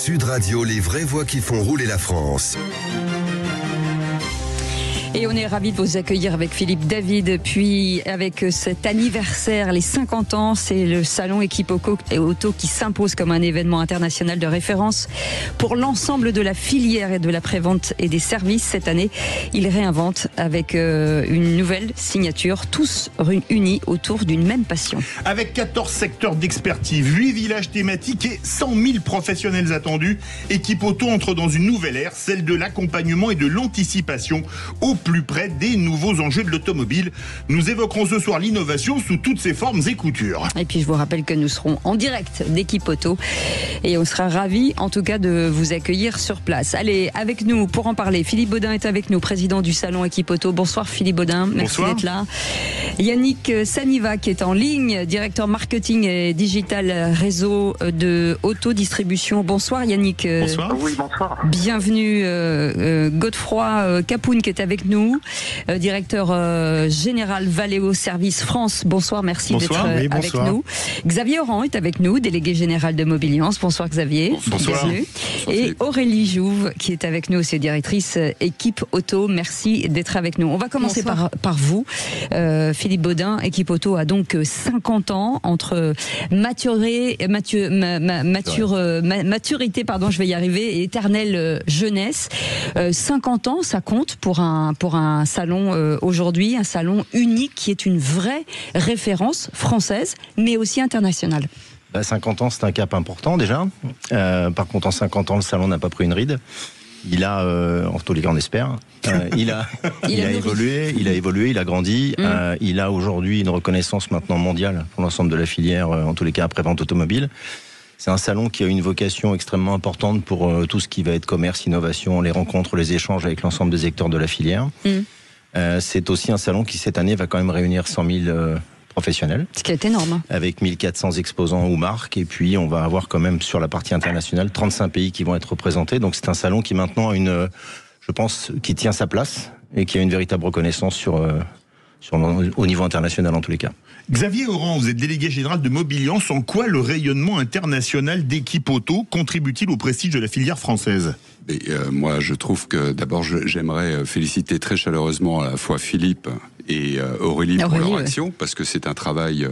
Sud Radio, les vraies voix qui font rouler la France. Et on est ravis de vous accueillir avec Philippe David. Puis avec cet anniversaire, les 50 ans, c'est le salon Équipe Auto qui s'impose comme un événement international de référence pour l'ensemble de la filière et de la prévente et des services. Cette année, il réinvente avec une nouvelle signature, tous unis autour d'une même passion. Avec 14 secteurs d'expertise, 8 villages thématiques et 100 000 professionnels attendus, Équipe Auto entre dans une nouvelle ère, celle de l'accompagnement et de l'anticipation au plus près des nouveaux enjeux de l'automobile. Nous évoquerons ce soir l'innovation sous toutes ses formes et coutures. Et puis je vous rappelle que nous serons en direct d'Équipe Auto et on sera ravis en tout cas de vous accueillir sur place. Allez, avec nous pour en parler, Philippe Baudin est avec nous, président du salon Équipe Auto. Bonsoir Philippe Baudin, merci d'être là. Yannick Saniva qui est en ligne, directeur marketing et digital réseau de Autodistribution. Bonsoir Yannick. Bonsoir. Oui, bonsoir. Bienvenue. Godefroy Capoun qui est avec nous, directeur général Valeo Service France. Bonsoir, merci d'être avec nous. Xavier Oran est avec nous, délégué général de Mobiliance. Bonsoir Xavier. Bonsoir. Bienvenue. Et Aurélie Jouve qui est avec nous, c'est directrice Équipe Auto. Merci d'être avec nous. On va commencer par vous. Philippe Baudin, Équipe Auto a donc 50 ans entre maturité, je vais y arriver, et éternelle jeunesse. 50 ans, ça compte pour un salon aujourd'hui, un salon unique qui est une vraie référence française, mais aussi internationale. 50 ans, c'est un cap important déjà. Par contre, en 50 ans, le salon n'a pas pris une ride. Il a, en tous les cas on espère, il a évolué, il a grandi. Il a aujourd'hui une reconnaissance maintenant mondiale pour l'ensemble de la filière, en tous les cas après-vente automobile. C'est un salon qui a une vocation extrêmement importante pour tout ce qui va être commerce, innovation, les rencontres, les échanges avec l'ensemble des acteurs de la filière. C'est aussi un salon qui cette année va quand même réunir 100 000 professionnels. Ce qui est énorme. Avec 1400 exposants ou marques. Et puis on va avoir quand même sur la partie internationale 35 pays qui vont être représentés. Donc c'est un salon qui maintenant a je pense, qui tient sa place et qui a une véritable reconnaissance au niveau international en tous les cas. Xavier Oran, vous êtes délégué général de Mobiliance. En quoi le rayonnement international d'Équipe Auto contribue-t-il au prestige de la filière française ? Moi, je trouve que d'abord, j'aimerais féliciter très chaleureusement à la fois Philippe et Aurélie pour leur action, parce que c'est un travail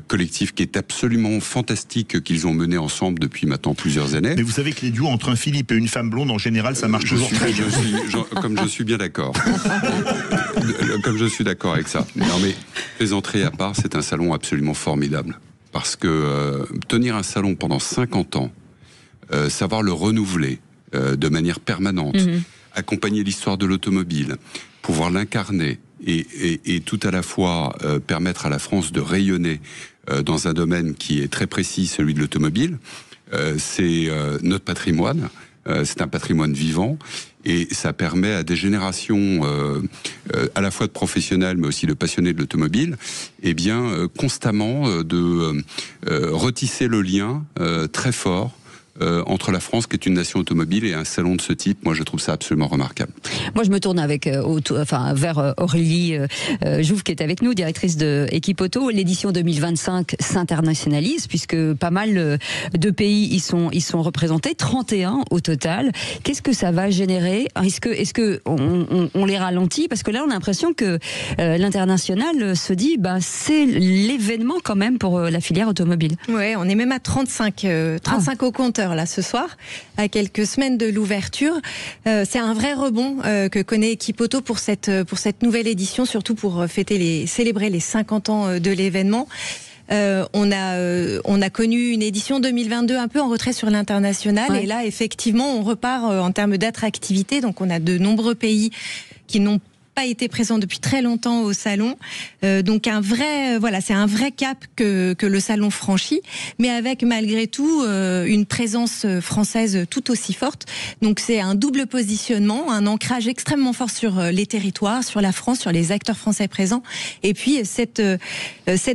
collectif qui est absolument fantastique qu'ils ont mené ensemble depuis maintenant plusieurs années. Mais vous savez que les duos entre un Philippe et une femme blonde, en général, ça marche toujours très bien. Comme je suis bien d'accord. Comme je suis d'accord avec ça. Non mais, plaisanterie à part, c'est un salon absolument formidable. Parce que tenir un salon pendant 50 ans, savoir le renouveler de manière permanente, accompagner l'histoire de l'automobile, pouvoir l'incarner, et tout à la fois permettre à la France de rayonner dans un domaine qui est très précis, celui de l'automobile. C'est notre patrimoine, c'est un patrimoine vivant, et ça permet à des générations à la fois de professionnels mais aussi de passionnés de l'automobile, constamment de retisser le lien très fort entre la France, qui est une nation automobile, et un salon de ce type. Moi, je trouve ça absolument remarquable. Moi, je me tourne vers Aurélie Jouve, qui est avec nous, directrice de Équipe Auto. L'édition 2025 s'internationalise, puisque pas mal de pays y sont représentés, 31 au total. Qu'est-ce que ça va générer ? Est-ce que on les ralentit ? Parce que là, on a l'impression que l'international se dit, c'est l'événement quand même pour la filière automobile. Ouais, on est même à 35 au compteur là ce soir, à quelques semaines de l'ouverture. C'est un vrai rebond que connaît Équipe Auto pour cette nouvelle édition, surtout pour célébrer les 50 ans de l'événement. On a connu une édition 2022 un peu en retrait sur l'international, et là effectivement on repart en termes d'attractivité. Donc on a de nombreux pays qui n'ont pas été présent depuis très longtemps au salon, donc c'est un vrai cap que le salon franchit, mais avec malgré tout une présence française tout aussi forte. Donc c'est un double positionnement, un ancrage extrêmement fort sur les territoires, sur la France, sur les acteurs français présents, et puis cette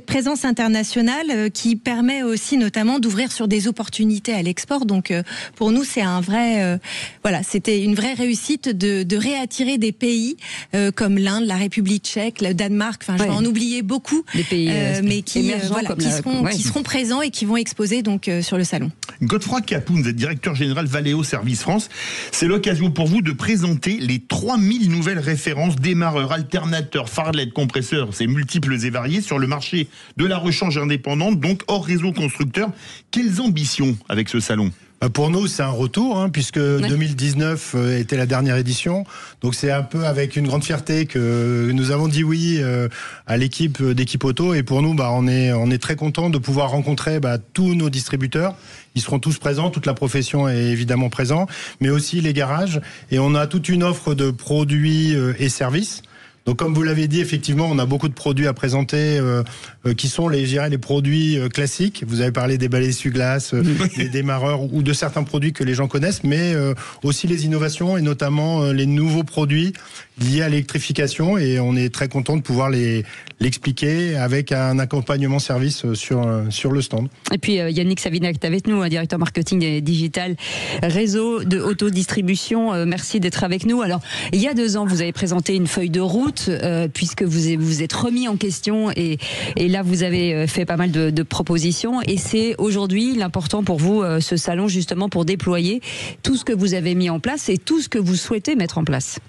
présence internationale qui permet aussi notamment d'ouvrir sur des opportunités à l'export. Donc pour nous c'est c'était une vraie réussite de réattirer des pays comme l'Inde, la République tchèque, le Danemark, je vais en oublier beaucoup, des pays mais qui seront présents et qui vont exposer donc sur le salon. Godefroy Capoun, vous êtes directeur général Valeo Service France. C'est l'occasion pour vous de présenter les 3000 nouvelles références démarreurs, alternateurs, pharlets, compresseurs, c'est multiples et variés sur le marché de la rechange indépendante, donc hors réseau constructeur. Quelles ambitions avec ce salon ? Pour nous, c'est un retour, puisque 2019 était la dernière édition. Donc c'est un peu avec une grande fierté que nous avons dit oui à l'équipe d'Équipe Auto. Et pour nous, on est très content de pouvoir rencontrer tous nos distributeurs. Ils seront tous présents, toute la profession est évidemment présente, mais aussi les garages. Et on a toute une offre de produits et services. Donc comme vous l'avez dit, effectivement, on a beaucoup de produits à présenter qui sont les produits classiques. Vous avez parlé des balais essuie-glace, des démarreurs ou de certains produits que les gens connaissent, mais aussi les innovations et notamment les nouveaux produits liés à l'électrification. Et on est très content de pouvoir l'expliquer avec un accompagnement service sur le stand. Et puis Yannick Savinac est avec nous, directeur marketing et digital réseau de autodistribution. Merci d'être avec nous. Alors, il y a 2 ans, vous avez présenté une feuille de route puisque vous êtes remis en question et là vous avez fait pas mal de propositions et c'est aujourd'hui l'important pour vous ce salon justement pour déployer tout ce que vous avez mis en place et tout ce que vous souhaitez mettre en place.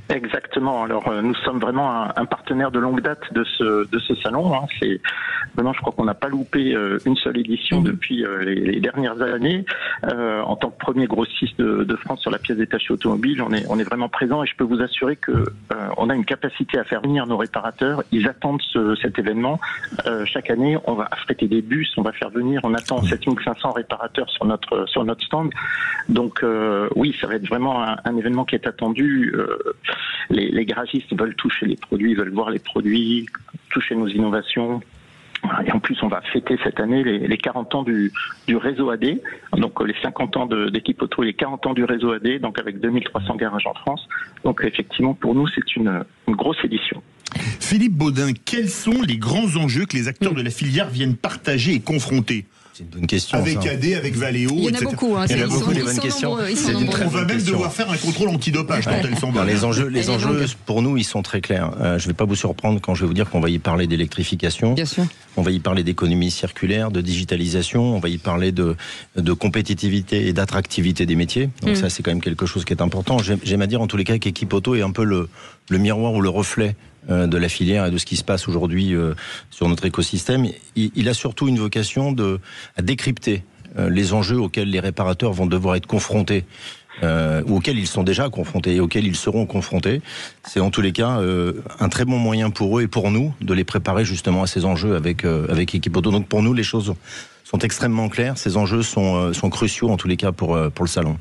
Exactement. Alors nous sommes vraiment un partenaire de longue date de ce salon. C'est vraiment, je crois qu'on n'a pas loupé une seule édition depuis les dernières années. En tant que premier grossiste de France sur la pièce détachée automobile, on est vraiment présent et je peux vous assurer que on a une capacité à faire venir nos réparateurs. Ils attendent cet événement. Chaque année, on va affréter des bus, on va faire venir. On attend 7500 réparateurs sur notre stand. Donc oui, ça va être vraiment un événement qui est attendu. Les garagistes veulent toucher les produits, veulent voir les produits, toucher nos innovations. Et en plus, on va fêter cette année les 40 ans du réseau AD, donc les 50 ans d'Équipe Auto et les 40 ans du réseau AD, donc avec 2300 garages en France. Donc effectivement, pour nous, c'est une grosse édition. Philippe Baudin, quels sont les grands enjeux que les acteurs de la filière viennent partager et confronter ? C'est une bonne question. Avec AD, avec Valeo, il y en a beaucoup. Il y en a beaucoup les bonnes questions. On va même devoir faire un contrôle antidopage quand elles sont bonnes. Les enjeux pour nous, ils sont très clairs. Je ne vais pas vous surprendre quand je vais vous dire qu'on va y parler d'électrification. Bien sûr. On va y parler d'économie circulaire, de digitalisation. On va y parler de compétitivité et d'attractivité des métiers. Donc ça, c'est quand même quelque chose qui est important. J'aime à dire en tous les cas qu'Équipe Auto est un peu le miroir ou le reflet de la filière et de ce qui se passe aujourd'hui sur notre écosystème. Il a surtout une vocation à décrypter les enjeux auxquels les réparateurs vont devoir être confrontés, ou auxquels ils sont déjà confrontés et auxquels ils seront confrontés. C'est en tous les cas un très bon moyen pour eux et pour nous de les préparer justement à ces enjeux avec Équipe Auto. Donc pour nous, les choses sont extrêmement claires. Ces enjeux sont cruciaux en tous les cas pour le salon.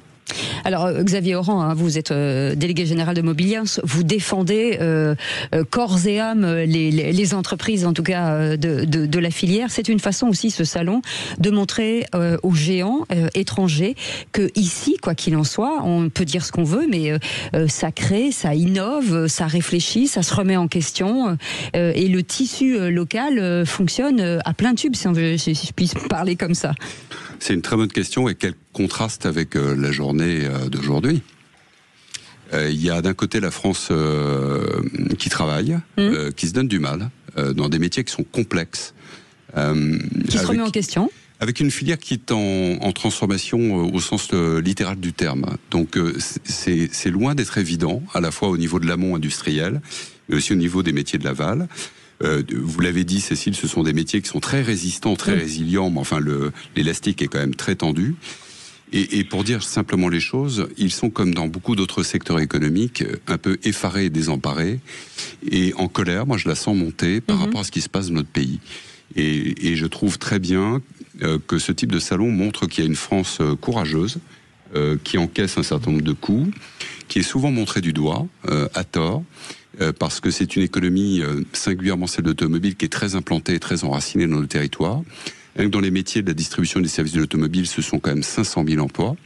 Alors Xavier Oran, vous êtes délégué général de Mobiliens, vous défendez corps et âme les entreprises, en tout cas de la filière. C'est une façon aussi, ce salon, de montrer aux géants étrangers que ici, quoi qu'il en soit, on peut dire ce qu'on veut, mais ça crée, ça innove, ça réfléchit, ça se remet en question, et le tissu local fonctionne à plein tube, si je puis parler comme ça. C'est une très bonne question et quel contraste avec la journée d'aujourd'hui. Il y a d'un côté la France qui travaille, qui se donne du mal, dans des métiers qui sont complexes. Qui se remet en question. Avec une filière qui est en transformation au sens littéral du terme. Donc c'est loin d'être évident, à la fois au niveau de l'amont industriel, mais aussi au niveau des métiers de l'aval. Vous l'avez dit, Cécile, ce sont des métiers qui sont très résistants, très résilients, mais enfin l'élastique est quand même très tendu. Et pour dire simplement les choses, ils sont comme dans beaucoup d'autres secteurs économiques, un peu effarés et désemparés, et en colère. Moi, je la sens monter par rapport à ce qui se passe dans notre pays. Et je trouve très bien que ce type de salon montre qu'il y a une France courageuse, qui encaisse un certain nombre de coups, qui est souvent montrée du doigt, à tort, parce que c'est une économie, singulièrement celle de l'automobile, qui est très implantée et très enracinée dans le territoire. Dans les métiers de la distribution et des services de l'automobile, ce sont quand même 500 000 emplois.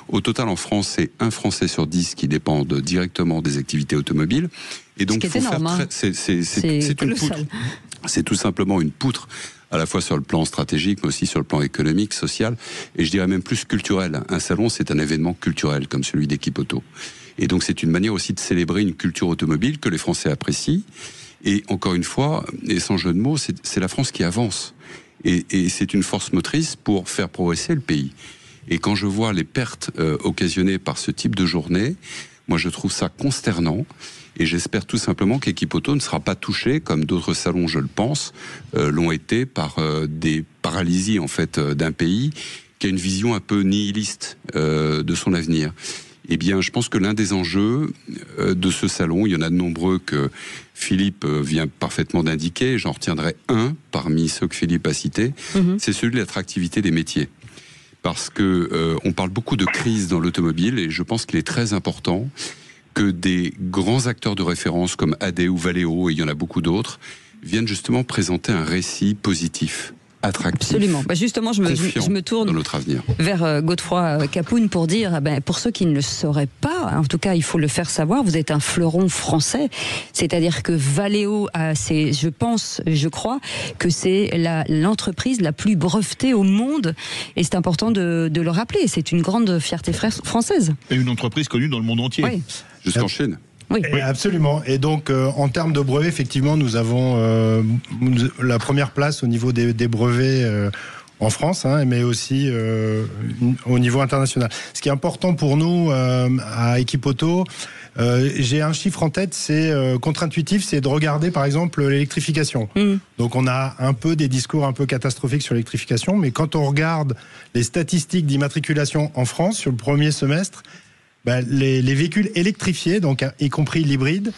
Au total, en France, c'est 1 Français sur 10 qui dépendent directement des activités automobiles. Et donc, c'est énorme. C'est une poutre. C'est tout simplement une poutre, à la fois sur le plan stratégique, mais aussi sur le plan économique, social, et je dirais même plus culturel. Un salon, c'est un événement culturel, comme celui d'Équipe Auto. Et donc c'est une manière aussi de célébrer une culture automobile que les Français apprécient. Et encore une fois, et sans jeu de mots, c'est la France qui avance. Et c'est une force motrice pour faire progresser le pays. Et quand je vois les pertes occasionnées par ce type de journée, moi je trouve ça consternant. Et j'espère tout simplement qu'Equipoto ne sera pas touché, comme d'autres salons, je le pense, l'ont été par des paralysies en fait d'un pays qui a une vision un peu nihiliste de son avenir. Eh bien, je pense que l'un des enjeux de ce salon, il y en a de nombreux que Philippe vient parfaitement d'indiquer, j'en retiendrai un parmi ceux que Philippe a cités, c'est celui de l'attractivité des métiers. Parce que on parle beaucoup de crise dans l'automobile et je pense qu'il est très important que des grands acteurs de référence comme AD ou Valeo, et il y en a beaucoup d'autres, viennent justement présenter un récit positif, attractif. Absolument. Justement, je me tourne dans notre avenir vers Godefroy Capoun pour dire, pour ceux qui ne le sauraient pas, en tout cas, il faut le faire savoir, vous êtes un fleuron français, c'est-à-dire que Valeo, je crois que c'est l'entreprise la plus brevetée au monde, et c'est important de le rappeler, c'est une grande fierté française. Et une entreprise connue dans le monde entier. Oui. Jusqu'en Chine. Oui. Absolument. Et donc, en termes de brevets, effectivement, nous avons la première place au niveau des brevets en France, mais aussi au niveau international. Ce qui est important pour nous à Equipoto, j'ai un chiffre en tête, c'est contre-intuitif, c'est de regarder par exemple l'électrification. Donc on a un peu des discours un peu catastrophiques sur l'électrification, mais quand on regarde les statistiques d'immatriculation en France sur le premier semestre, les véhicules électrifiés, donc y compris l'hybride,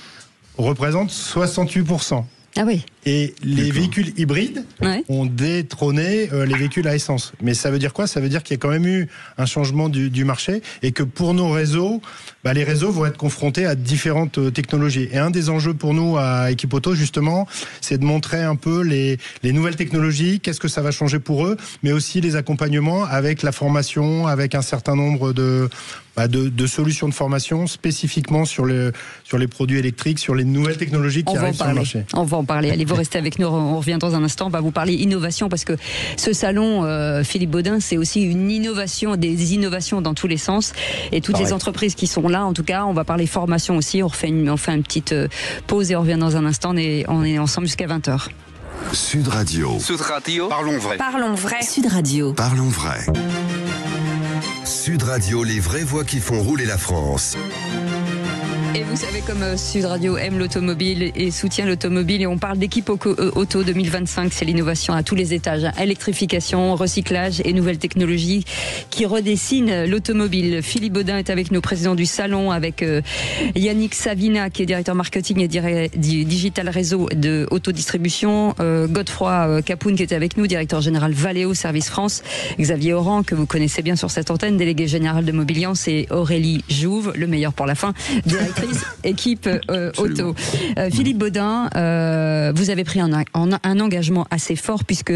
représentent 68%. Ah oui. Et les véhicules hybrides ont détrôné les véhicules à essence. Mais ça veut dire quoi ? Ça veut dire qu'il y a quand même eu un changement du marché et que pour nos réseaux, les réseaux vont être confrontés à différentes technologies. Et un des enjeux pour nous à Equipoto, justement, c'est de montrer un peu les nouvelles technologies, qu'est-ce que ça va changer pour eux, mais aussi les accompagnements avec la formation, avec un certain nombre de solutions de formation spécifiquement sur les produits électriques, sur les nouvelles technologies qui arrivent sur le marché. On va en parler. Allez, vous restez avec nous. On revient dans un instant. On va vous parler innovation parce que ce salon, Philippe Baudin, c'est aussi une innovation, des innovations dans tous les sens. Et toutes les entreprises qui sont là, en tout cas, on va parler formation aussi. On fait une petite pause et on revient dans un instant. On est ensemble jusqu'à 20h. Sud Radio. Sud Radio. Parlons vrai. Parlons vrai. Sud Radio. Parlons vrai. Sud Radio, les vraies voix qui font rouler la France. Et vous savez comme Sud Radio aime l'automobile et soutient l'automobile, et on parle d'Equipoto 2025, c'est l'innovation à tous les étages, électrification, recyclage et nouvelles technologies qui redessinent l'automobile. Philippe Baudin est avec nous, président du salon, avec Yannick Savina qui est directeur marketing et digital réseau de autodistribution, Godefroy Capoun qui est avec nous, directeur général Valeo Service France, Xavier Oran que vous connaissez bien sur cette antenne, délégué général de Mobiliance, et Aurélie Jouve, le meilleur pour la fin, directrice équipe auto. Philippe Baudin, vous avez pris un engagement assez fort puisque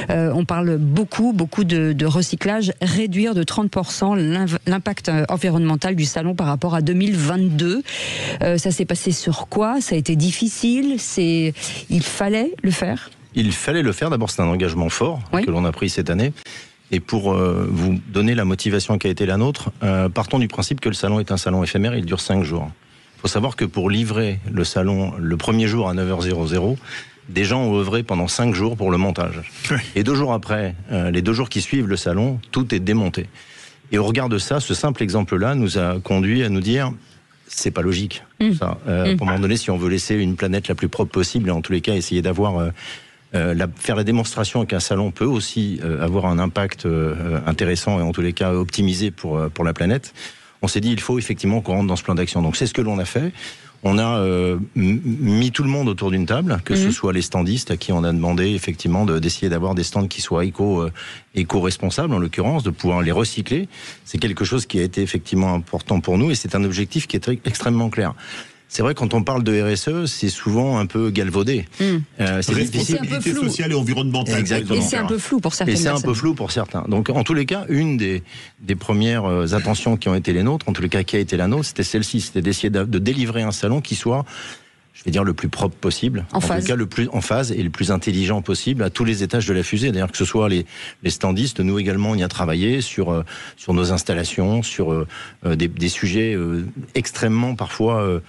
on parle beaucoup de recyclage, réduire de 30% l'impact environnemental du salon par rapport à 2022. Ça s'est passé sur quoi ? Ça a été difficile ? Il fallait le faire ? Il fallait le faire. D'abord, c'est un engagement fort que l'on a pris cette année. Et pour vous donner la motivation qui a été la nôtre, partons du principe que le salon est un salon éphémère, il dure 5 jours. Il faut savoir que pour livrer le salon le premier jour à 9h00, des gens ont œuvré pendant 5 jours pour le montage. Et 2 jours après, les 2 jours qui suivent le salon, tout est démonté. Et au regard de ça, ce simple exemple-là nous a conduit à nous dire, c'est pas logique. Ça. À un moment donné, si on veut laisser une planète la plus propre possible, et en tous les cas essayer d'avoir... faire la démonstration qu'un salon peut aussi avoir un impact intéressant et en tous les cas optimisé pour la planète, on s'est dit il faut effectivement qu'on rentre dans ce plan d'action. Donc c'est ce que l'on a fait. On a mis tout le monde autour d'une table, que ce soit les standistes à qui on a demandé effectivement d'essayer d'avoir des stands qui soient éco-responsables en l'occurrence, de pouvoir les recycler. C'est quelque chose qui a été effectivement important pour nous et c'est un objectif qui est extrêmement clair. C'est vrai, quand on parle de RSE, c'est souvent un peu galvaudé. C'est responsabilité sociale et environnementale. Exactement. Et c'est un peu flou pour certaines personnes. Et c'est un peu flou pour certains. Donc, en tous les cas, une des premières attentions qui ont été les nôtres, en tous les cas qui a été la nôtre, c'était celle-ci. C'était d'essayer de délivrer un salon qui soit, je vais dire, le plus propre possible. En tout cas, le plus en phase et le plus intelligent possible à tous les étages de la fusée. D'ailleurs, que ce soit les standistes, nous également, on y a travaillé sur nos installations, sur des sujets extrêmement parfois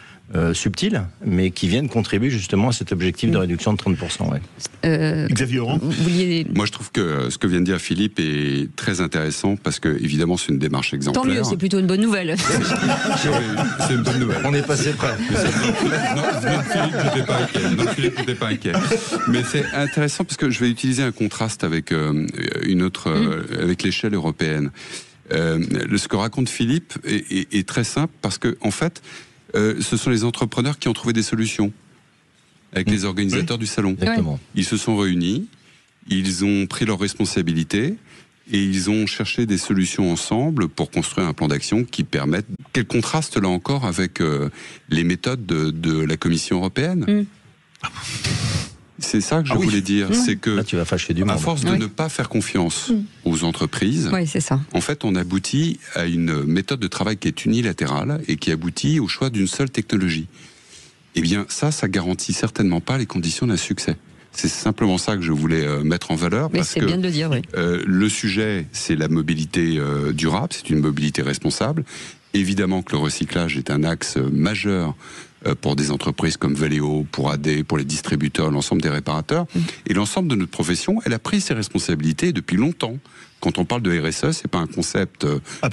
subtils, mais qui viennent contribuer justement à cet objectif de réduction de 30%. Ouais. Xavier Oran. Moi, je trouve que ce que vient de dire Philippe est très intéressant parce que, évidemment, c'est une démarche exemplaire. Tant mieux, c'est plutôt une bonne nouvelle. C'est une bonne nouvelle. On est passé près. Non, Philippe n'était pas inquiet. Mais c'est intéressant parce que je vais utiliser un contraste avec avec l'échelle européenne. Ce que raconte Philippe est très simple parce que, en fait, ce sont les entrepreneurs qui ont trouvé des solutions avec les organisateurs du salon. Exactement. Ils se sont réunis, ils ont pris leurs responsabilités et ils ont cherché des solutions ensemble pour construire un plan d'action qui permette... Quel contraste là encore avec les méthodes de la Commission européenne. C'est ça que je voulais dire, c'est que là, tu vas fâcher du monde. À force de ne pas faire confiance aux entreprises, c'est ça. En fait, on aboutit à une méthode de travail qui est unilatérale et qui aboutit au choix d'une seule technologie. Eh bien, ça garantit certainement pas les conditions d'un succès. C'est simplement ça que je voulais mettre en valeur. Mais c'est bien de le dire, oui. Le sujet, c'est la mobilité durable, c'est une mobilité responsable. Évidemment que le recyclage est un axe majeur pour des entreprises comme Valeo, pour AD, pour les distributeurs, l'ensemble des réparateurs. Et l'ensemble de notre profession, elle a pris ses responsabilités depuis longtemps. Quand on parle de RSE, c'est pas un concept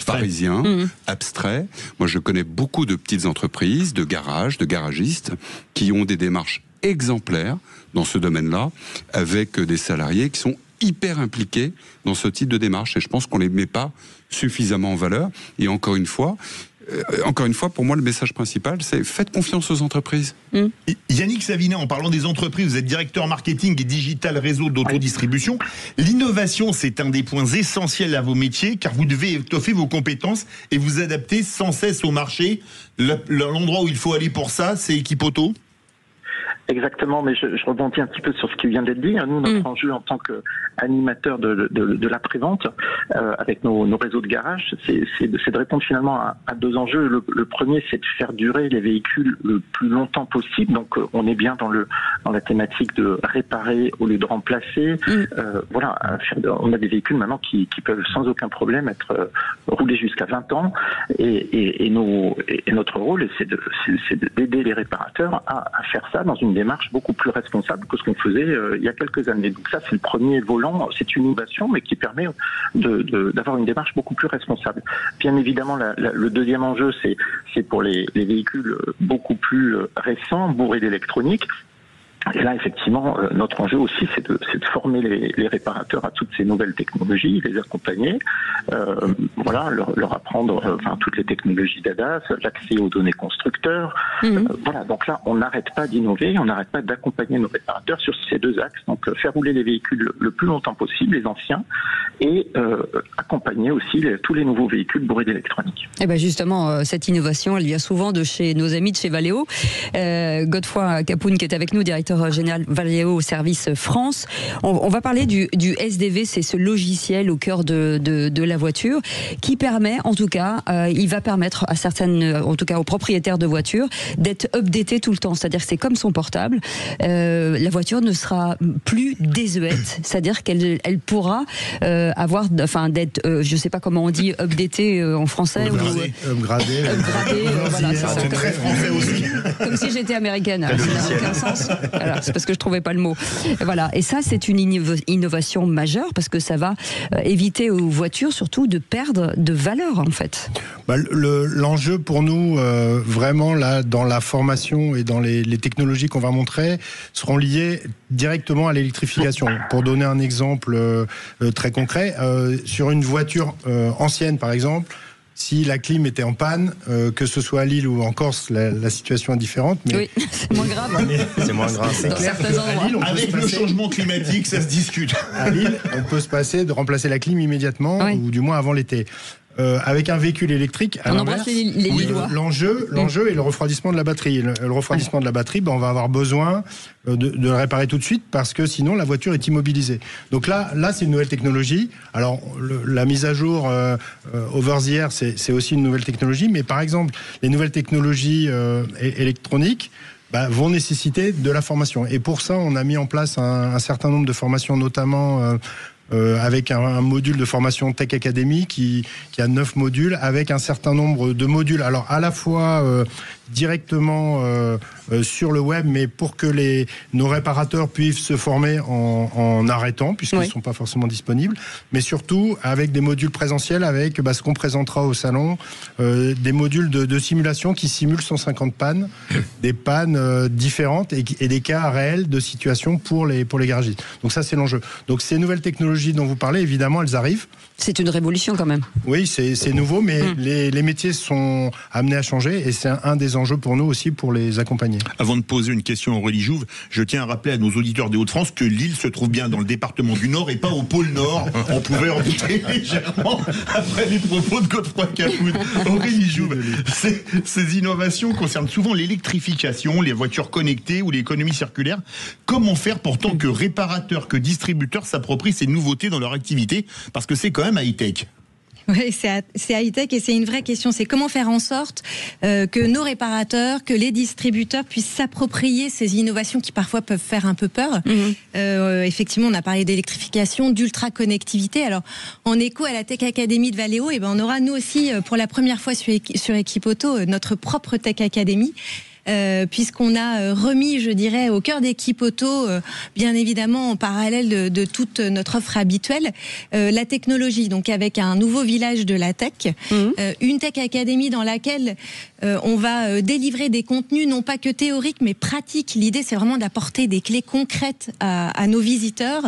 parisien, abstrait. Moi, je connais beaucoup de petites entreprises, de garages, de garagistes, qui ont des démarches exemplaires dans ce domaine-là, avec des salariés qui sont hyper impliqués dans ce type de démarche. Et je pense qu'on les met pas suffisamment en valeur. Et encore une fois, pour moi, le message principal, c'est faites confiance aux entreprises. Yannick Savinet, en parlant des entreprises, vous êtes directeur marketing et digital réseau d'autodistribution. L'innovation, c'est un des points essentiels à vos métiers, car vous devez étoffer vos compétences et vous adapter sans cesse au marché. L'endroit où il faut aller pour ça, c'est Equipauto. Exactement, mais je rebondis un petit peu sur ce qui vient d'être dit. Nous, notre enjeu en tant qu'animateur de l'après-vente, avec nos réseaux de garage, c'est de répondre finalement à deux enjeux. Le premier, c'est de faire durer les véhicules le plus longtemps possible. Donc, on est bien dans la thématique de réparer au lieu de remplacer. On a des véhicules maintenant qui peuvent sans aucun problème être roulés jusqu'à 20 ans. Et notre rôle, c'est d'aider les réparateurs à faire ça dans une démarche beaucoup plus responsable que ce qu'on faisait il y a quelques années. Donc ça, c'est le premier volant, c'est une innovation, mais qui permet d'avoir une démarche beaucoup plus responsable. Bien évidemment, le deuxième enjeu, c'est pour les véhicules beaucoup plus récents, bourrés d'électronique. Et là, effectivement, notre enjeu aussi, c'est de former les réparateurs à toutes ces nouvelles technologies, les accompagner, leur apprendre toutes les technologies d'ADAS, l'accès aux données constructeurs. Donc là, on n'arrête pas d'innover, on n'arrête pas d'accompagner nos réparateurs sur ces deux axes. Donc, faire rouler les véhicules le plus longtemps possible, les anciens, et accompagner aussi tous les nouveaux véhicules bourrés d'électronique. Et ben justement, cette innovation, elle vient souvent de chez nos amis de chez Valeo. Godefroy Capoun, qui est avec nous, directeur général Valeo au service France. On va parler du SDV, c'est ce logiciel au cœur de la voiture qui permet, en tout cas, il va permettre à certaines, en tout cas aux propriétaires de voitures, d'être updatés tout le temps. C'est-à-dire que c'est comme son portable. La voiture ne sera plus désuète. C'est-à-dire qu'elle pourra d'être, je sais pas comment on dit, updatée en français. Upgradée. Voilà, c'est très français aussi. Comme si j'étais américaine. Ça n'a aucun sens. Voilà, c'est parce que je trouvais pas le mot. Voilà, et ça c'est une innovation majeure parce que ça va éviter aux voitures surtout de perdre de valeur en fait. L'enjeu pour nous vraiment là dans la formation et dans les technologies qu'on va montrer seront liés directement à l'électrification. Pour donner un exemple très concret, sur une voiture ancienne par exemple, si la clim était en panne, que ce soit à Lille ou en Corse, la situation est différente. Mais oui, c'est moins grave. C'est moins grave. Dans certains endroits. Lille, avec le changement climatique, ça se discute. À Lille, on peut se passer de remplacer la clim immédiatement, ou du moins avant l'été. Avec un véhicule électrique, à l'inverse, l'enjeu est le refroidissement de la batterie. Le refroidissement de la batterie, on va avoir besoin de le réparer tout de suite parce que sinon la voiture est immobilisée. Donc là c'est une nouvelle technologie. Alors la mise à jour over the air, c'est aussi une nouvelle technologie, mais par exemple les nouvelles technologies électroniques vont nécessiter de la formation. Et pour ça, on a mis en place un certain nombre de formations, notamment avec un module de formation Tech Academy qui a 9 modules avec un certain nombre de modules. Alors à la fois directement sur le web, mais pour que nos réparateurs puissent se former en arrêtant, puisqu'ils ne sont pas forcément disponibles, mais surtout avec des modules présentiels, avec ce qu'on présentera au salon, des modules de simulation qui simulent 150 pannes, des pannes différentes et des cas réels de situation pour les garagistes. Donc ça, c'est l'enjeu. Donc ces nouvelles technologies dont vous parlez, évidemment, elles arrivent. C'est une révolution quand même. Oui, c'est nouveau, mais les métiers sont amenés à changer et c'est un des enjeux pour nous aussi pour les accompagner. Avant de poser une question à Aurélie Jouve, je tiens à rappeler à nos auditeurs des Hauts-de-France que Lille se trouve bien dans le département du Nord et pas au pôle Nord. On pouvait en douter légèrement après les propos de Godefroy Capoud. Aurélie Jouve, ces innovations concernent souvent l'électrification, les voitures connectées ou l'économie circulaire. Comment faire pour tant que réparateurs que distributeurs s'approprient ces nouveautés dans leur activité? Parce que c'est quand même high-tech. Oui, c'est high-tech et c'est une vraie question. C'est comment faire en sorte que nos réparateurs, que les distributeurs puissent s'approprier ces innovations qui parfois peuvent faire un peu peur. Effectivement, on a parlé d'électrification, d'ultra-connectivité. Alors, en écho à la Tech Academy de Valeo, on aura nous aussi, pour la première fois sur Equipoto, notre propre Tech Academy. Puisqu'on a remis, je dirais, au cœur d'Equipoto, bien évidemment en parallèle de toute notre offre habituelle, la technologie, donc avec un nouveau village de la tech, une Tech Academy dans laquelle on va délivrer des contenus non pas que théoriques mais pratiques. L'idée, c'est vraiment d'apporter des clés concrètes à nos visiteurs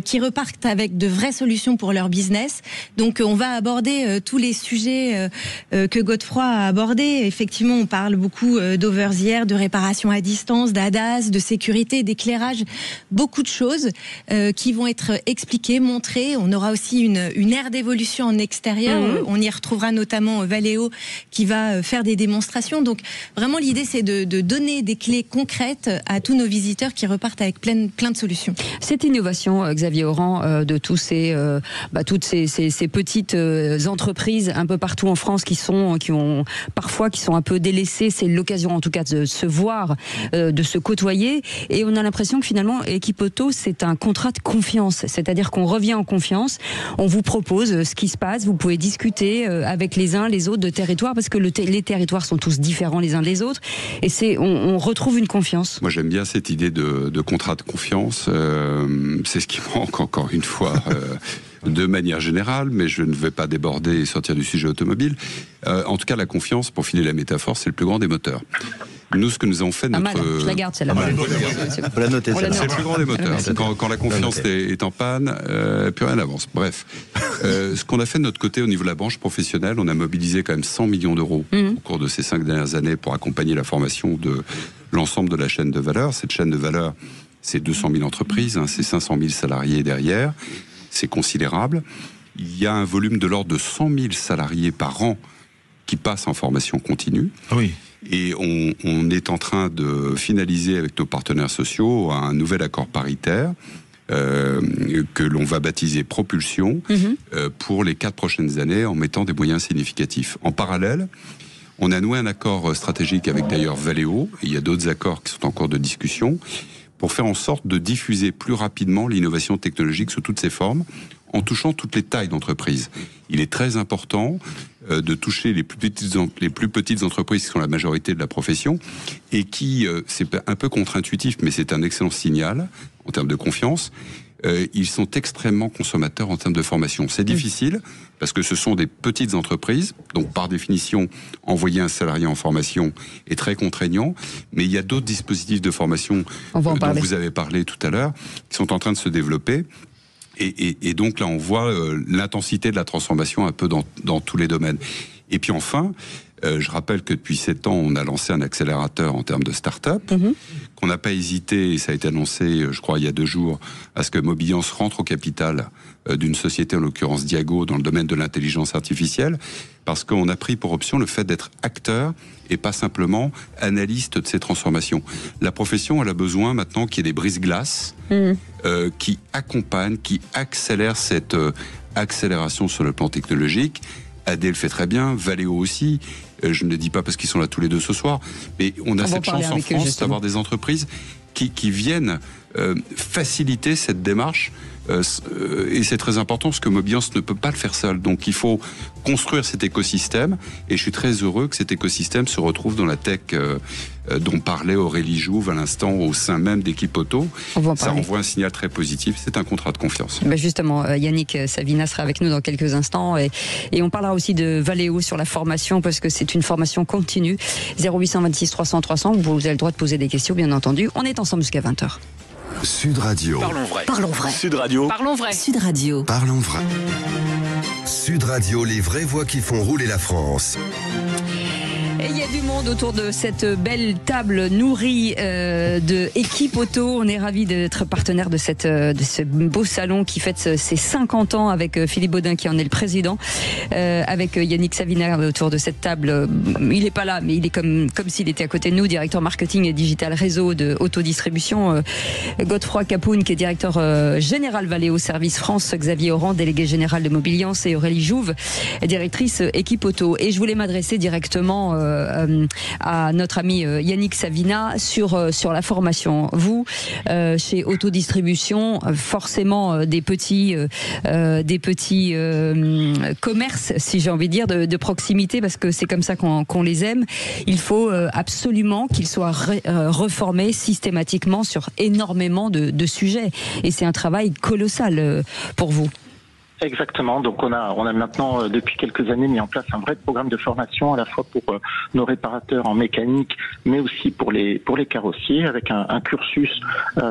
qui repartent avec de vraies solutions pour leur business. Donc on va aborder tous les sujets que Godefroy a abordés. Effectivement, on parle beaucoup d'over de réparation à distance, d'ADAS, de sécurité, d'éclairage, beaucoup de choses qui vont être expliquées, montrées. On aura aussi une aire d'évolution en extérieur. On y retrouvera notamment Valeo qui va faire des démonstrations. Donc vraiment l'idée c'est de donner des clés concrètes à tous nos visiteurs qui repartent avec plein de solutions. Cette innovation, Xavier Oran, de toutes ces petites entreprises un peu partout en France qui sont un peu délaissées, c'est l'occasion en tout cas de se voir, de se côtoyer, et on a l'impression que finalement Equipoto c'est un contrat de confiance, c'est-à-dire qu'on revient en confiance, on vous propose ce qui se passe, vous pouvez discuter avec les uns les autres de territoires, parce que les territoires sont tous différents les uns des autres, et on retrouve une confiance. Moi j'aime bien cette idée de contrat de confiance, c'est ce qui manque encore une fois de manière générale, mais je ne vais pas déborder et sortir du sujet automobile. En tout cas, la confiance, pour filer la métaphore, c'est le plus grand des moteurs. Nous, ce que nous avons fait, je la garde celle-là. On l'a noté, c'est le plus grand des moteurs. Quand la confiance est en panne, plus rien n'avance. Bref, ce qu'on a fait de notre côté au niveau de la branche professionnelle, on a mobilisé quand même 100 millions d'euros au cours de ces 5 dernières années pour accompagner la formation de l'ensemble de la chaîne de valeur. Cette chaîne de valeur, c'est 200 000 entreprises, c'est 500 000 salariés derrière. C'est considérable. Il y a un volume de l'ordre de 100 000 salariés par an qui passent en formation continue. Oui. Et on est en train de finaliser avec nos partenaires sociaux un nouvel accord paritaire que l'on va baptiser Propulsion pour les 4 prochaines années en mettant des moyens significatifs. En parallèle, on a noué un accord stratégique avec d'ailleurs Valeo, et il y a d'autres accords qui sont en cours de discussion, pour faire en sorte de diffuser plus rapidement l'innovation technologique sous toutes ses formes, en touchant toutes les tailles d'entreprise. Il est très important de toucher les plus petites entreprises qui sont la majorité de la profession et qui, c'est un peu contre-intuitif, mais c'est un excellent signal en termes de confiance. Ils sont extrêmement consommateurs en termes de formation. C'est difficile parce que ce sont des petites entreprises, donc par définition, envoyer un salarié en formation est très contraignant, mais il y a d'autres dispositifs de formation dont vous avez parlé tout à l'heure, qui sont en train de se développer. Et donc là, on voit l'intensité de la transformation un peu dans tous les domaines. Et puis enfin, je rappelle que depuis 7 ans, on a lancé un accélérateur en termes de start-up, qu'on n'a pas hésité, et ça a été annoncé, je crois, il y a 2 jours, à ce que Mobiliance rentre au capital d'une société, en l'occurrence Diago, dans le domaine de l'intelligence artificielle, parce qu'on a pris pour option le fait d'être acteur et pas simplement analyste de ces transformations. La profession, elle a besoin maintenant qu'il y ait des brise-glaces qui accompagnent, qui accélèrent cette accélération sur le plan technologique. AD le fait très bien, Valeo aussi. Je ne le dis pas parce qu'ils sont là tous les deux ce soir, mais on a cette chance en France d'avoir des entreprises qui viennent faciliter cette démarche. Et c'est très important parce que Mobiance ne peut pas le faire seul. Donc il faut construire cet écosystème et je suis très heureux que cet écosystème se retrouve dans la tech dont parlait Aurélie Jouve à l'instant au sein même d'Équipe Auto. Ça envoie un signal très positif, c'est un contrat de confiance. Justement, Yannick Savina sera avec nous dans quelques instants et on parlera aussi de Valeo sur la formation parce que c'est une formation continue. 0826 300 300, vous avez le droit de poser des questions bien entendu. On est ensemble jusqu'à 20h. Sud Radio. Parlons vrai. Parlons vrai. Sud Radio. Parlons vrai. Sud Radio. Parlons vrai. Sud Radio, les vraies voix qui font rouler la France. Et il y a du monde autour de cette belle table nourrie de Équipe Auto. On est ravis d'être partenaire de ce beau salon qui fête ses 50 ans avec Philippe Baudin qui en est le président, avec Yannick Savina autour de cette table. Il n'est pas là, mais il est comme s'il était à côté de nous, directeur marketing et digital réseau de Autodistribution. Godefroy Capoun qui est directeur général Valeo Service France, Xavier Oran, délégué général de Mobiliance et Aurélie Jouve, directrice Équipe Auto. Et je voulais m'adresser directement à notre ami Yannick Savina sur la formation. Vous, chez Autodistribution, forcément des petits commerces, si j'ai envie de dire, de proximité, parce que c'est comme ça qu'on les aime. Il faut absolument qu'ils soient reformés systématiquement sur énormément de sujets. Et c'est un travail colossal pour vous. Exactement. Donc on a maintenant depuis quelques années mis en place un vrai programme de formation à la fois pour nos réparateurs en mécanique, mais aussi pour les carrossiers, avec un cursus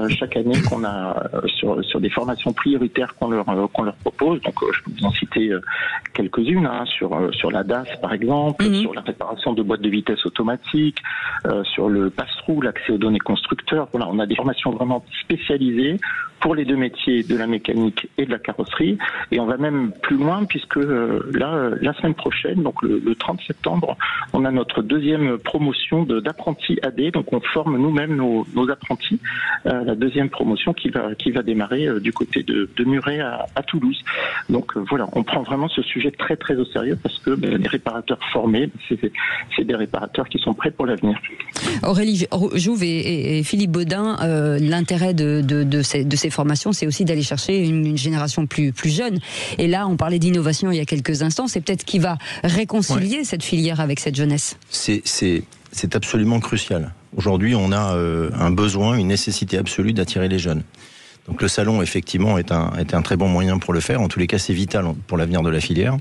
chaque année qu'on a sur des formations prioritaires qu'on leur propose. Donc je peux vous en citer quelques-unes sur la DAS par exemple, sur la réparation de boîtes de vitesse automatiques, sur le pass-through, l'accès aux données constructeurs. Voilà, on a des formations vraiment spécialisées pour les deux métiers de la mécanique et de la carrosserie. Et on va même plus loin puisque la semaine prochaine, donc le 30 septembre, on a notre deuxième promotion d'apprentis AD. Donc on forme nous-mêmes nos apprentis. La deuxième promotion qui va démarrer du côté de Muret à Toulouse. Donc voilà, on prend vraiment ce sujet très très au sérieux parce que les réparateurs formés, c'est des réparateurs qui sont prêts pour l'avenir. Aurélie Jouve et Philippe Baudin, l'intérêt de ces formations, c'est aussi d'aller chercher une génération plus jeune. Et là, on parlait d'innovation il y a quelques instants. C'est peut-être qui va réconcilier cette filière avec cette jeunesse. C'est absolument crucial. Aujourd'hui, on a un besoin, une nécessité absolue d'attirer les jeunes. Donc le salon, effectivement, est un très bon moyen pour le faire. En tous les cas, c'est vital pour l'avenir de la filière.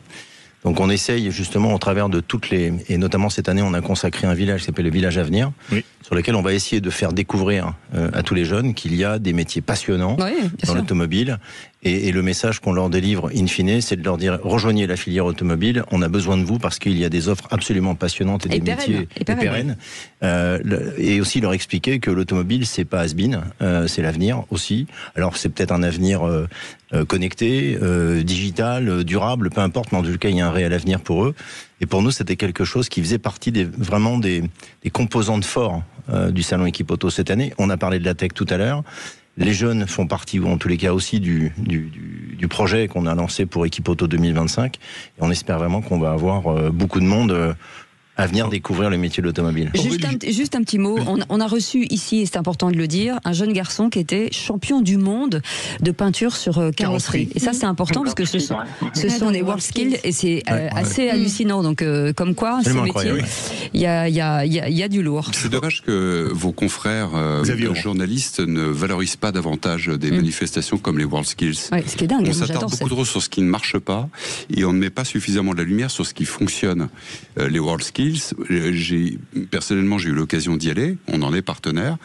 Donc on essaye justement au travers de et notamment cette année on a consacré un village qui s'appelle le Village Avenir, sur lequel on va essayer de faire découvrir à tous les jeunes qu'il y a des métiers passionnants dans l'automobile. Et le message qu'on leur délivre in fine, c'est de leur dire rejoignez la filière automobile, on a besoin de vous parce qu'il y a des offres absolument passionnantes et des métiers pérennes. Et aussi leur expliquer que l'automobile c'est pas has-been, c'est l'avenir aussi. Alors c'est peut-être un avenir connecté, digital, durable, peu importe, mais en tout cas il y a un réel avenir pour eux. Et pour nous c'était quelque chose qui faisait partie vraiment des composantes fortes du salon Équipe Auto cette année. On a parlé de la tech tout à l'heure. Les jeunes font partie, ou en tous les cas aussi, du projet qu'on a lancé pour Équipe Auto 2025. Et on espère vraiment qu'on va avoir beaucoup de monde à venir découvrir le métier de l'automobile. Juste un petit mot. On a reçu ici, et c'est important de le dire, un jeune garçon qui était champion du monde de peinture sur carrosserie. Et ça, c'est important parce que ce sont des WorldSkills et c'est assez hallucinant. Donc, comme quoi, ce métier, il y a du lourd. C'est dommage que vos confrères journalistes ne valorisent pas davantage des manifestations comme les WorldSkills. Ouais, ce qui est dingue. On s'attarde beaucoup trop sur ce qui ne marche pas et on ne met pas suffisamment de la lumière sur ce qui fonctionne. Les WorldSkills, personnellement, j'ai eu l'occasion d'y aller. On en est partenaire.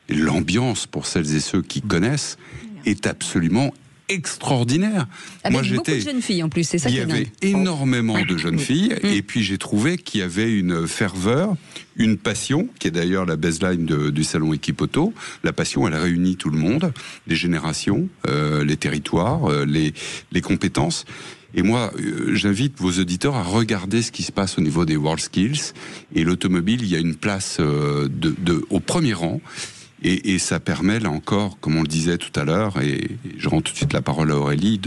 L'ambiance, pour celles et ceux qui connaissent, est absolument extraordinaire. Avec beaucoup de jeunes filles en plus, c'est ça qui est dingue. Il y avait énormément de jeunes filles et puis j'ai trouvé qu'il y avait une ferveur, une passion, qui est d'ailleurs la baseline du salon Équipe Auto. La passion, elle réunit tout le monde, les générations, les territoires, les compétences. Et moi, j'invite vos auditeurs à regarder ce qui se passe au niveau des WorldSkills. Et l'automobile, il y a une place au premier rang. Et ça permet, là encore, comme on le disait tout à l'heure, et je rends tout de suite la parole à Aurélie,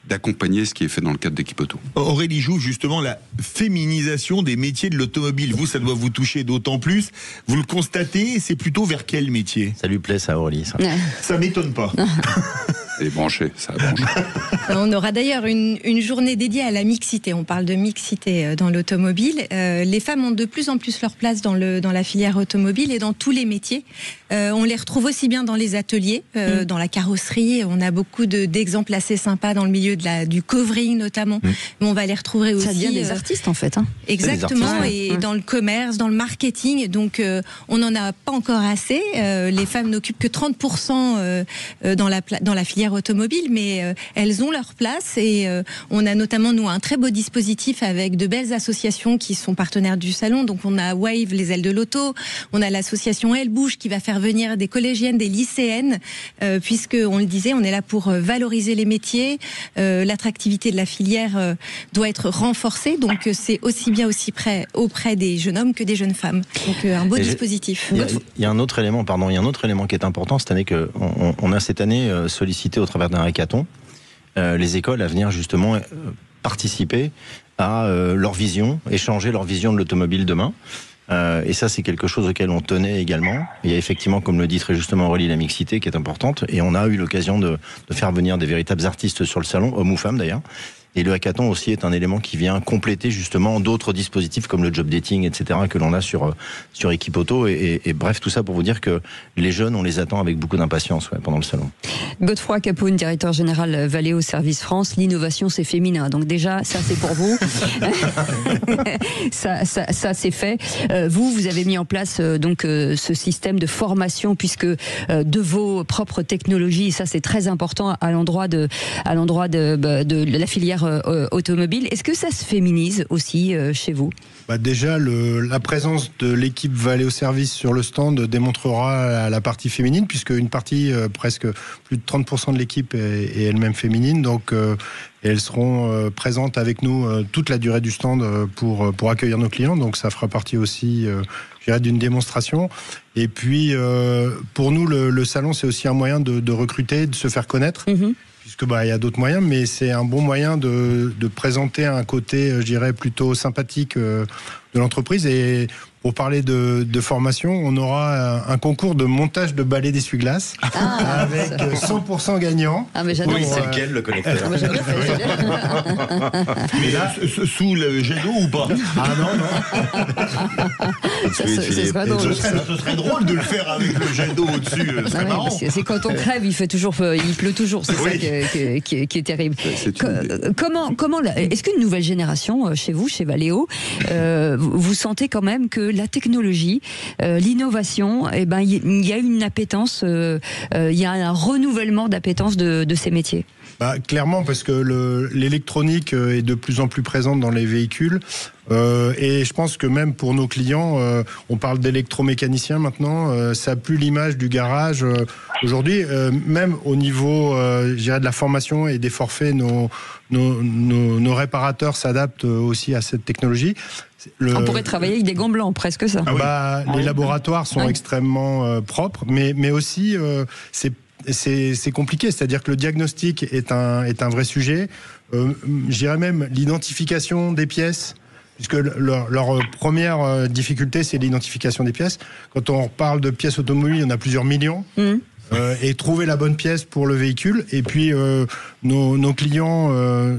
d'accompagner ce qui est fait dans le cadre d'Équipe Auto. Aurélie Jouve, justement, la féminisation des métiers de l'automobile. Vous, ça doit vous toucher d'autant plus. Vous le constatez, c'est plutôt vers quel métier ? Ça lui plaît, ça, Aurélie, ça. Ça m'étonne pas. Elle est branchée, ça a branché. On aura d'ailleurs une journée dédiée à la mixité. On parle de mixité dans l'automobile. Les femmes ont de plus en plus leur place dans la filière automobile et dans tous les métiers. On les retrouve aussi bien dans les ateliers, dans la carrosserie. On a beaucoup d'exemples assez sympas dans le milieu du covering notamment. Mais on va les retrouver aussi. Ça devient des artistes en fait. Hein. Exactement, artistes, et dans le commerce, dans le marketing. Donc on n'en a pas encore assez. Les femmes n'occupent que 30% dans la filière automobile, mais elles ont leur place et on a notamment nous un très beau dispositif avec de belles associations qui sont partenaires du salon. Donc on a Wave, les ailes de l'auto, on a l'association Elle Bouge qui va faire venir des collégiennes, des lycéennes, puisque on le disait, on est là pour valoriser les métiers. L'attractivité de la filière doit être renforcée, donc c'est aussi bien auprès des jeunes hommes que des jeunes femmes. Donc un beau dispositif. Il y a un autre élément, qui est important cette année, on a cette année sollicité au travers d'un hackathon les écoles à venir justement participer à leur vision, échanger leur vision de l'automobile demain. Et ça, c'est quelque chose auquel on tenait également. Il y a effectivement, comme le dit très justement Aurélie, la mixité qui est importante. Et on a eu l'occasion de faire venir des véritables artistes sur le salon, hommes ou femmes d'ailleurs. Et le hackathon aussi est un élément qui vient compléter justement d'autres dispositifs comme le job dating, etc. que l'on a sur Équipe Auto. Et bref, tout ça pour vous dire que les jeunes, on les attend avec beaucoup d'impatience pendant le salon. Godefroy Capoun, directeur général Valeo Service France. L'innovation, c'est féminin. Donc déjà, ça c'est pour vous. ça c'est fait. Vous avez mis en place ce système de formation puisque de vos propres technologies, ça c'est très important à l'endroit de la filière automobile. Est-ce que ça se féminise aussi chez vous ? Déjà, la présence de l'équipe Valeo Service sur le stand démontrera la partie féminine, puisque une partie, presque plus de 30% de l'équipe est elle-même féminine. Donc, elles seront présentes avec nous toute la durée du stand pour accueillir nos clients. Donc, ça fera partie aussi d'une démonstration. Et puis, pour nous, le salon, c'est aussi un moyen de recruter, de se faire connaître. Puisque il y a d'autres moyens, mais c'est un bon moyen de présenter un côté, je dirais, plutôt sympathique de l'entreprise. Et pour parler de formation, on aura un concours de montage de balais d'essuie-glace avec 100% gagnants. Ah, mais j'adore. Oui, c'est lequel le connecteur Mais là, sous le jet d'eau ou pas ? Ah non. Ce serait drôle de le faire avec le jet d'eau au-dessus. C'est quand on crève, il pleut toujours. C'est ça qui est terrible. Comment est-ce qu'une nouvelle génération chez vous, chez Valeo, vous sentez quand même que la technologie, l'innovation, il y a une appétence, il y a un renouvellement d'appétence de ces métiers. Clairement, parce que l'électronique est de plus en plus présente dans les véhicules. Et je pense que même pour nos clients, on parle d'électromécaniciens maintenant, ça n'a plus l'image du garage. Aujourd'hui, même au niveau je dirais de la formation et des forfaits, nos réparateurs s'adaptent aussi à cette technologie. On pourrait travailler avec des gants blancs, presque ça. Les laboratoires sont extrêmement propres, mais aussi c'est compliqué, c'est-à-dire que le diagnostic est un vrai sujet. Je dirais même l'identification des pièces, puisque leur première difficulté, c'est l'identification des pièces. Quand on parle de pièces automobiles, il y en a plusieurs millions. Et trouver la bonne pièce pour le véhicule. Et puis, nos clients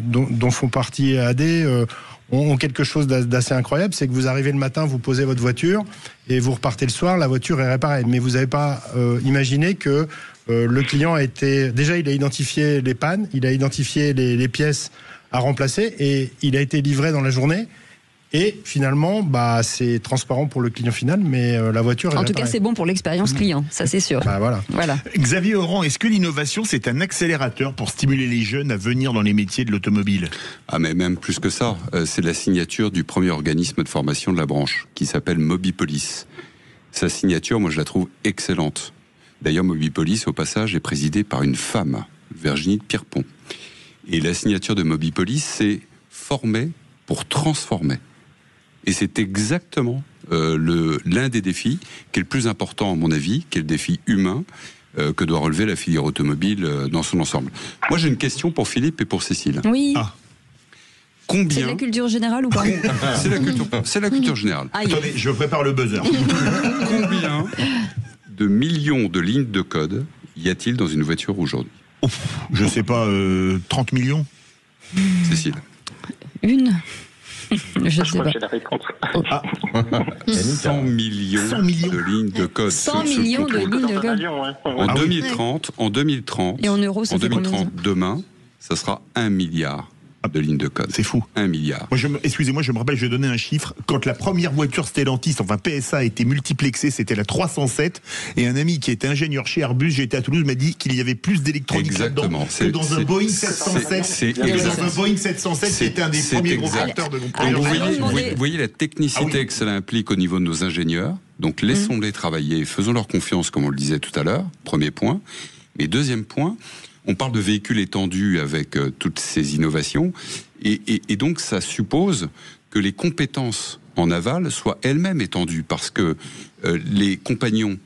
dont font partie AD ont quelque chose d'assez incroyable, c'est que vous arrivez le matin, vous posez votre voiture et vous repartez le soir, la voiture est réparée. Mais vous n'avez pas imaginé que le client il a identifié les pannes, il a identifié les pièces à remplacer et il a été livré dans la journée. Et finalement, c'est transparent pour le client final, mais la voiture est réparée. En tout cas, c'est bon pour l'expérience client, ça c'est sûr. Voilà. Xavier Oran, est-ce que l'innovation, c'est un accélérateur pour stimuler les jeunes à venir dans les métiers de l'automobile ? Mais même plus que ça, c'est la signature du premier organisme de formation de la branche, qui s'appelle Mobipolis. Sa signature, moi je la trouve excellente. D'ailleurs, Mobipolis, au passage, est présidée par une femme, Virginie de Pierrepont. Et la signature de Mobipolis, c'est former pour transformer. Et c'est exactement l'un des défis qui est le plus important à mon avis, qui est le défi humain que doit relever la filière automobile dans son ensemble. Moi j'ai une question pour Philippe et pour Cécile. Oui. Combien... C'est de la culture générale ou pas? C'est la culture générale. Attendez, je prépare le buzzer. Combien de millions de lignes de code y a-t-il dans une voiture aujourd'hui? Je sais pas, 30 millions. Cécile. Une. Je Je crois que j'ai la réponse. 100 millions de lignes de code. 100 millions de lignes de code. En 2030, et en euros, ça fait combien? demain, ça sera 1 milliard de lignes de code. C'est fou. 1 milliard. Excusez-moi, je me rappelle, je vais donner un chiffre. Quand la première voiture Stellantis, enfin PSA, a été multiplexée, c'était la 307. Et un ami qui était ingénieur chez Airbus, j'étais à Toulouse, m'a dit qu'il y avait plus d'électronique là-dedans que dans un Boeing 707. Dans un Boeing 707, c'était un des premiers gros acteurs de Vous voyez la technicité que cela implique au niveau de nos ingénieurs. Donc laissons-les travailler, faisons leur confiance, comme on le disait tout à l'heure. Premier point. Mais deuxième point, on parle de véhicules étendus avec toutes ces innovations, et donc ça suppose que les compétences en aval soient elles-mêmes étendues, parce que les compagnons,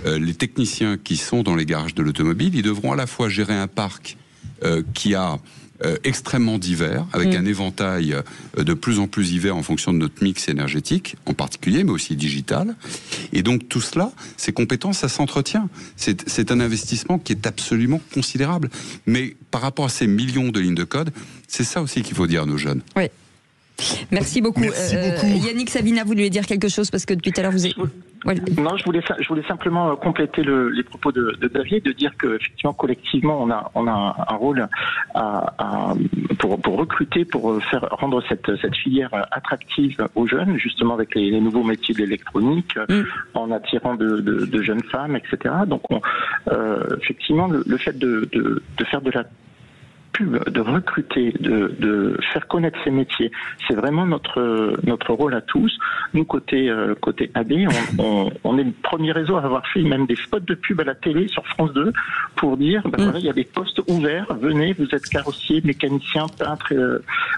les techniciens qui sont dans les garages de l'automobile, ils devront à la fois gérer un parc qui a extrêmement divers, avec un éventail de plus en plus divers en fonction de notre mix énergétique, en particulier, mais aussi digital. Et donc tout cela, ces compétences, ça s'entretient. C'est un investissement qui est absolument considérable. Mais par rapport à ces millions de lignes de code, c'est ça aussi qu'il faut dire à nos jeunes. Oui. Merci beaucoup. Yannick Savina, vous voulez dire quelque chose, parce que depuis tout à l'heure vous êtes... Non, je voulais simplement compléter les propos de Xavier, de dire que effectivement collectivement on a un rôle pour recruter, pour rendre cette filière attractive aux jeunes, justement avec les nouveaux métiers de l'électronique, en attirant de jeunes femmes, etc. Donc effectivement le fait de faire de la pub, de recruter, de faire connaître ces métiers, c'est vraiment notre rôle à tous. Nous, côté AD, on est le premier réseau à avoir fait même des spots de pub à la télé sur France 2 pour dire, voilà, il y a des postes ouverts, venez, vous êtes carrossier, mécanicien, peintre,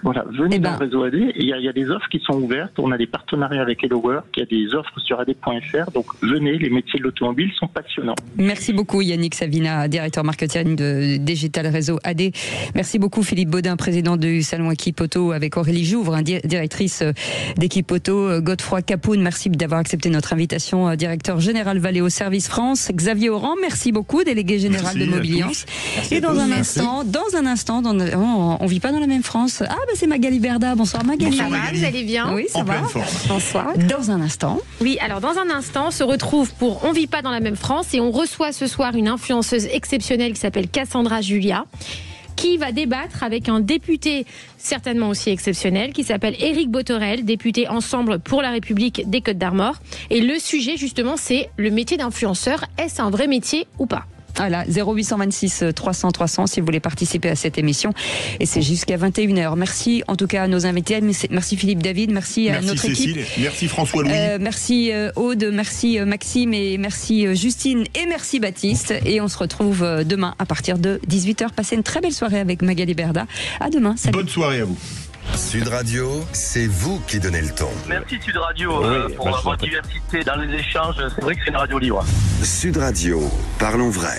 voilà, venez dans le réseau AD, et il y a des offres qui sont ouvertes, on a des partenariats avec HelloWork, il y a des offres sur ad.fr, donc venez, les métiers de l'automobile sont passionnants. Merci beaucoup Yannick Savina, directeur marketing de Digital Réseau AD. Merci beaucoup Philippe Baudin, président du salon Équipe Auto, avec Aurélie Jouvre, directrice d'Équipe Auto, Godefroy Capoun, merci d'avoir accepté notre invitation, directeur général Valeo Service France, Xavier Oran, merci beaucoup, délégué général de Mobiliance. Et dans un instant, on vit pas dans la même France. Ah c'est Magali Berda, bonsoir Magali. Ça va, vous allez bien? Oui, ça va. Bonsoir. Dans un instant. Oui, alors dans un instant, on se retrouve pour On vit pas dans la même France, et on reçoit ce soir une influenceuse exceptionnelle qui s'appelle Cassandra Julia, qui va débattre avec un député certainement aussi exceptionnel qui s'appelle Éric Botorel, député Ensemble pour la République des Côtes-d'Armor. Et le sujet justement, c'est le métier d'influenceur. Est-ce un vrai métier ou pas? Voilà, 0826 300 300 si vous voulez participer à cette émission. Et c'est jusqu'à 21h. Merci en tout cas à nos invités. Merci Philippe David, merci à notre Cécile, équipe. Merci François-Louis. Merci Aude, merci Maxime et merci Justine et merci Baptiste. Et on se retrouve demain à partir de 18h. Passez une très belle soirée avec Magali Berda. À demain. Salut. Bonne soirée à vous. Sud Radio, c'est vous qui donnez le ton. Merci Sud Radio pour votre diversité dans les échanges. C'est vrai que c'est une radio libre. Sud Radio, parlons vrai.